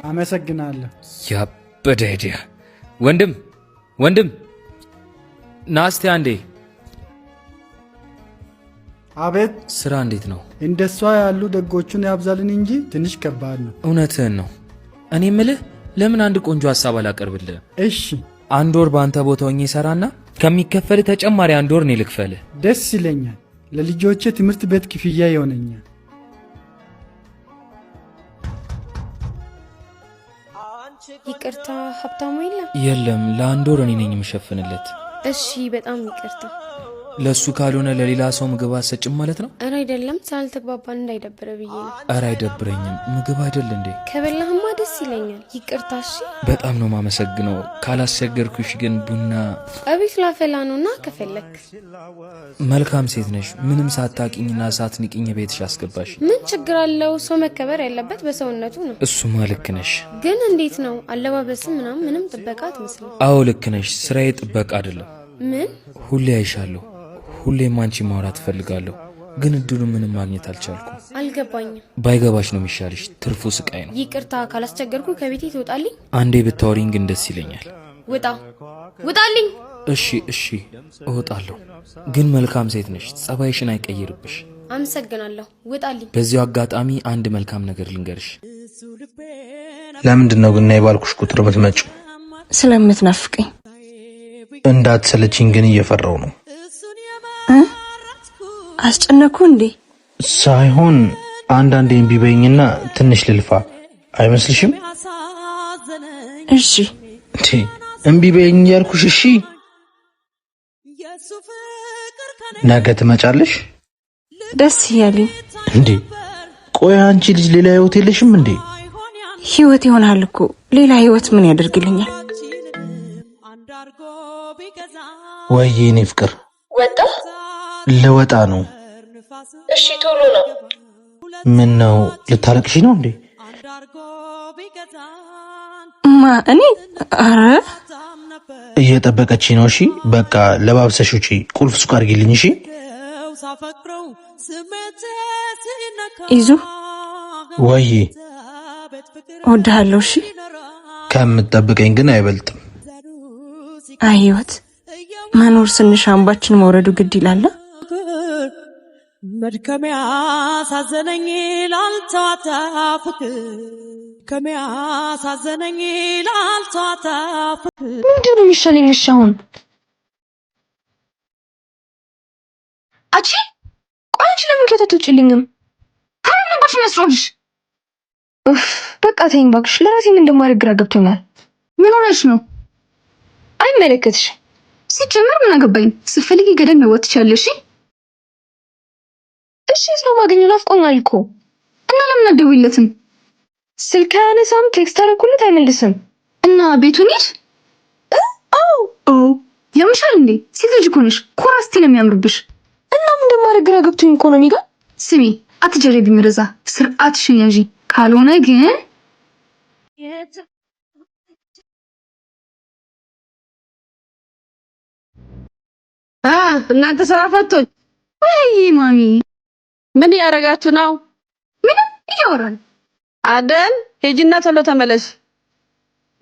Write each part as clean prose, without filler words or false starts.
አመሰግናለሁ። ያበደ አይዲያ። ወንድም ናስቲ አንዴ። አቤት። ስራ እንዴት ነው? እንደሷ ያሉ ደጎቹን ያብዛልን እንጂ ትንሽ ከባድ ነው። እውነትህን ነው። እኔ ምልህ ለምን አንድ ቆንጆ ሐሳብ አላቀርብልህ? እሺ። 1 ወር በአንተ ቦታ ሆኜ ሰራና ከሚከፈል ተጨማሪ 1 ወር እኔ ልክፈልህ። ደስ ይለኛል። ለልጆቼ ትምህርት ቤት ክፍያ ይሆነኛል። ይቅርታ ሀብታሙ የለም ለ1 ወር እኔ ነኝ የምሸፍንለት። እሺ በጣም ይቅርታ። ለሱ ካልሆነ ለሌላ ሰው ምግብ አሰጭም ማለት ነው? አረ አይደለም፣ ሳልተግባባን እንዳይደብረ ብዬ ነው። አረ አይደብረኝም። ምግብ አይደል እንዴ? ከበላህማ ደስ ይለኛል። ይቅርታ። እሺ በጣም ነው ማመሰግነው። ካላስቸገርኩሽ ግን ቡና አቤት ላፈላ ነውና ከፈለክ። መልካም ሴት ነሽ። ምንም ሳታቂኝና ሳትንቂኝ ቤትሽ አስገባሽ። ምን ችግር አለው? ሰው መከበር ያለበት በሰውነቱ ነው። እሱማ ልክ ነሽ። ግን እንዴት ነው አለባበስም ምንም ጥበቃ አትመስልም። አዎ ልክ ነሽ። ስራዬ ጥበቃ አይደለም። ምን? ሁሌ አይሻለሁ፣ ሁሌም አንቺ ማውራት እፈልጋለሁ፣ ግን እድሉ ምንም ማግኘት አልቻልኩም። አልገባኝም። ባይገባሽ ነው የሚሻልሽ። ትርፉ ስቃይ ነው። ይቅርታ ካላስቸገርኩ ከቤቴ ትወጣልኝ? አንዴ ብታወሪኝ ግን ደስ ይለኛል። ውጣልኝ። እሺ እወጣለሁ። ግን መልካም ሴት ነሽ። ጸባይሽን አይቀይርብሽ። አመሰግናለሁ። ውጣልኝ። በዚሁ አጋጣሚ አንድ መልካም ነገር ልንገርሽ። ለምንድን ነው ግን የባልኩሽ ቁጥር የምትመጪው? ስለምትናፍቀኝ። እንዳትሰለችኝ ግን እየፈራው ነው። አስጨነኩ እንዴ? ሳይሆን አንዳንዴ እምቢ በይኝና ትንሽ ልልፋ አይመስልሽም? እሺ እምቢ በይኝ ያልኩሽ። እሺ ነገ ትመጫለሽ? ደስ ያለኝ እንዴ። ቆይ አንቺ ልጅ ሌላ ህይወት የለሽም እንዴ? ህይወት ይሆናል እኮ። ሌላ ህይወት ምን ያደርግልኛል? ወይዬ እኔ ፍቅር ወጣ ልወጣ ነው። እሺ ቶሎ ነው። ምን ነው ልታለቅሺ ነው እንዴ? እኔ አረ እየጠበቀች ነው። እሺ በቃ ለባብሰሽ ውጪ። ቁልፍ ሱቅ አድርጊልኝ። እሺ ይዙ ወይ እወድሃለሁ። እሺ ከምትጠብቀኝ ግን አይበልጥም። ህይወት መኖር ስንሽ አምባችን መውረዱ ግድ ይላል። መድከሚያ ሳዘነኝ ላልተዋታ ፍቅር ከሚያ ሳዘነኝ ላልተዋታ ፍቅር ምንድን ነው የሚሻለኝ? እሺ አሁን ቆይ አንቺ ለምን ከተተውጭልኝም? ታዲያ ነበር መስሎሽ? በቃ ተይኝ እባክሽ። ለራሴ ምን እንደማደርግ ግራ ገብቶኛል። ምን ሆነሽ ነው? አይመለከትሽ። ሲጀመር ምን አገባኝ? ስትፈልጊ ገደል መወጥ ትችያለሽ። እሺ ሰው ማግኘት ናፍቆኛል እኮ። እና ለምን አትደውይለትም? ስልክ አያነሳም፣ ቴክስት አደረኩለት አይመልስም። እና ቤቱን ሂድ። አዎ ያምሻል እንዴ? ሴት ልጅ እኮ ነሽ። ኮራ ስትይ ነው የሚያምርብሽ። እና ምን እንደማደርግ ግራ ገብቶኝ እኮ ነው። የሚገርም ስሚ፣ አትጀረቢ ምረዛ፣ ስርዓትሽን ያዢ። ካልሆነ ግን እናንተ ስራ ፈቶች። ወይ ማሚ ምን ያረጋችሁ ነው? ምንም እያወራን አደን። ሂጂና ቶሎ ተመለሽ።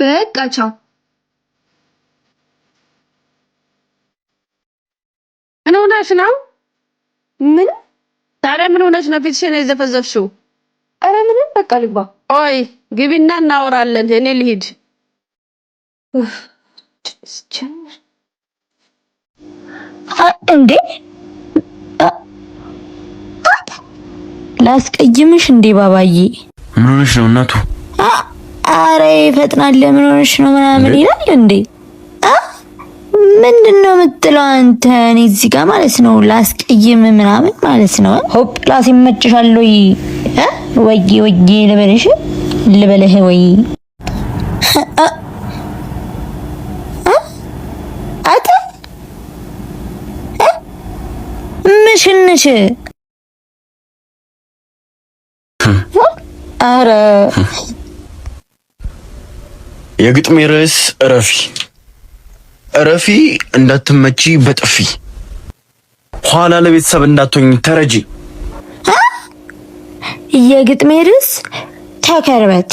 በቃ ቻው። ምን ሆነሽ ነው? ምን ታዲያ ምን ሆነሽ ነው ፊትሽን የዘፈዘፍሽው? አረ ምንም በቃ ልግባ። ኦይ ግቢና እናወራለን። እኔ ልሂድ። እንዴ ላስቀይምሽ እንዴ ባባዬ? ምን ሆነሽ ነው እናቱ? አረ ይፈጥናል። ለምን ሆነሽ ነው ምናምን ይላል እንዴ? ምንድነው የምትለው አንተ? እኔ እዚህ ጋር ማለት ነው ላስቀይም ምናምን ማለት ነው። ሆፕ ላስ ይመችሻል ወይ? ወይ ልበልህ ወይ? አታ ምሽንሽ አረ የግጥሜ ርዕስ እረፊ እንዳትመቺ በጥፊ ኋላ ለቤተሰብ እንዳትሆኝ ተረጂ። የግጥሜ ርዕስ ተከርበት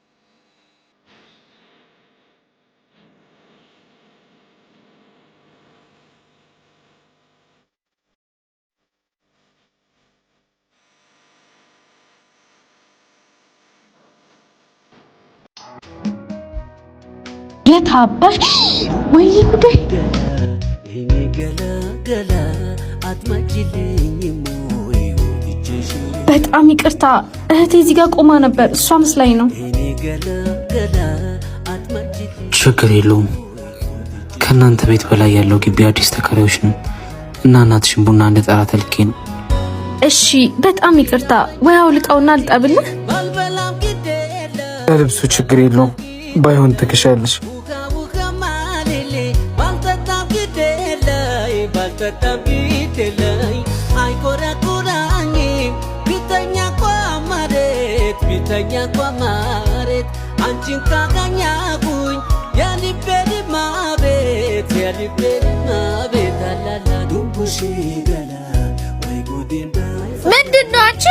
የታባሽ ወይ ጉዴ! እኔ ገላ አትመጪልኝም ወይ ወድጄሽ በጣም ይቅርታ እህቴ እዚህ ጋር ቆማ ነበር፣ እሷ መስላኝ ነው። እኔ ገላ አትመጪልኝ። ችግር የለውም። ከእናንተ ቤት በላይ ያለው ግቢ አዲስ ተከራዮች ነው እና እናትሽን ቡና እንድጠራ ተልኬ ነው። እሺ በጣም ይቅርታ። ወይ አውልቀውና ልጠብልህ። ልብሱ ችግር የለውም፣ ባይሆን ትከሻለሽ። ቢተኛ ቋማሬት አንቺን ካገኘሁኝ የልቤንማ ቤት አላላ ዱቡሽ ገላ ወይ ጉዴን ምንድን ነው አንቺ?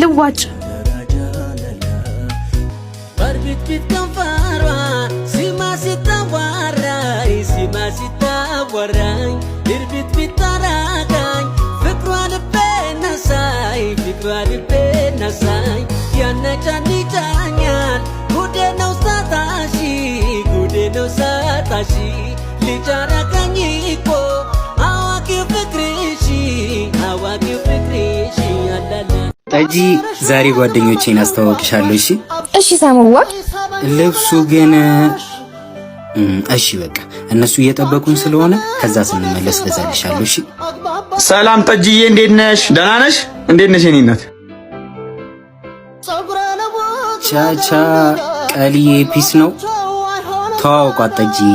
ልዋጭ በርቢት ከንፈሯ ሲማ ሲታወራኝ ድርቢት ቢታራጋኝ ፍቅሯ ልቤ ነሳይ ያነጫንጫኛል ጉዴ ነው ሳታሺ ልጃረጋኝ እኮ አዋቂው ፍቅርሽ አላላ ጠጂ ዛሬ ጓደኞቼን አስተዋውቅሻለሁ። እሺ እሺ ሳሙዋ። ልብሱ ግን እሺ በቃ እነሱ እየጠበቁን ስለሆነ ከዛ ስንመለስ ገዛልሻለሁ። እሺ ሰላም ጠጅዬ፣ እንዴት ነሽ? ደህና ነሽ? እንዴት ነሽ የኔ እናት? ቻቻ ቀልዬ ፒስ ነው። ተዋውቋት ጠጅዬ።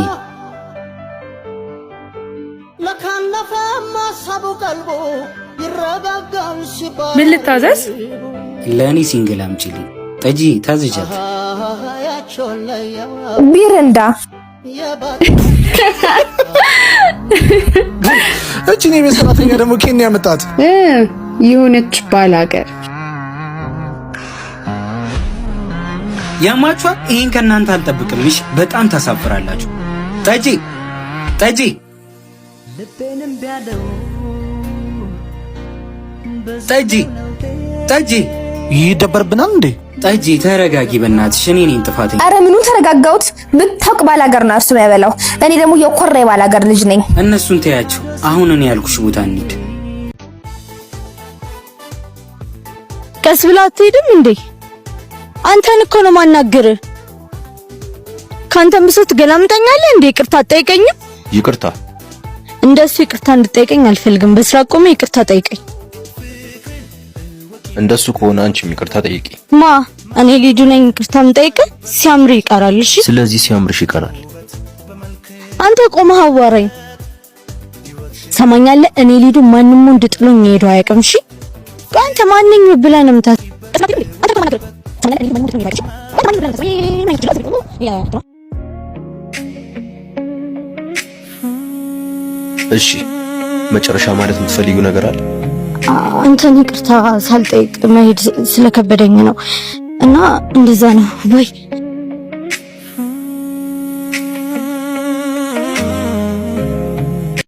ምን ልታዘዝ? ለእኔ ሲንግል አምጪልኝ። ጠጂ ታዝጃት። ቢረንዳ እቺ ነው የሰራተኛ ደግሞ ኬን ያመጣት የሆነች ባላገር ያማቿ። ይሄን ከእናንተ አልጠብቅም። እሺ በጣም ታሳፍራላችሁ። ጠጂ ጠጂ ይደበርብናል እንዴ? ጠጂ ተረጋጊ በእናትሽ። እኔ ነኝ ጥፋተኛ። አረ ምኑን ተረጋጋሁት? ብታውቅ ባላገር ነው እርሱ ያበላው። እኔ ደግሞ የኮራ ባላገር ልጅ ነኝ። እነሱን ተያቸው። አሁን እኔ ያልኩሽ ቦታ እንሂድ። ቀስ ብላ አትሄድም እንዴ? አንተን እኮ ነው ማናገር። ካንተም ብሶ ትገላምጠኛለህ እንዴ? ይቅርታ አትጠይቀኝም? ይቅርታ እንደሱ ይቅርታ እንድጠይቀኝ አልፈልግም። በስራ ቆሜ ይቅርታ ጠይቀኝ። እንደሱ ከሆነ አንቺም ይቅርታ ጠይቂ። ማ እኔ ልጁ ነኝ ይቅርታ የምጠይቅ? ሲያምር ይቀራል። እሺ ስለዚህ ሲያምርሽ ይቀራል። አንተ ቆመህ አዋራኝ። ሰማኛለህ? እኔ ልጁ ማንንም ወንድ ጥሎኝ ሄዶ አያውቅም። እሺ አንተ ማንኝ ብለህ ነው የምታት? እሺ መጨረሻ ማለት የምትፈልጊው ነገር አለ? አንተን ይቅርታ ሳልጠይቅ መሄድ ስለከበደኝ ነው እና እንደዛ ነው ወይ?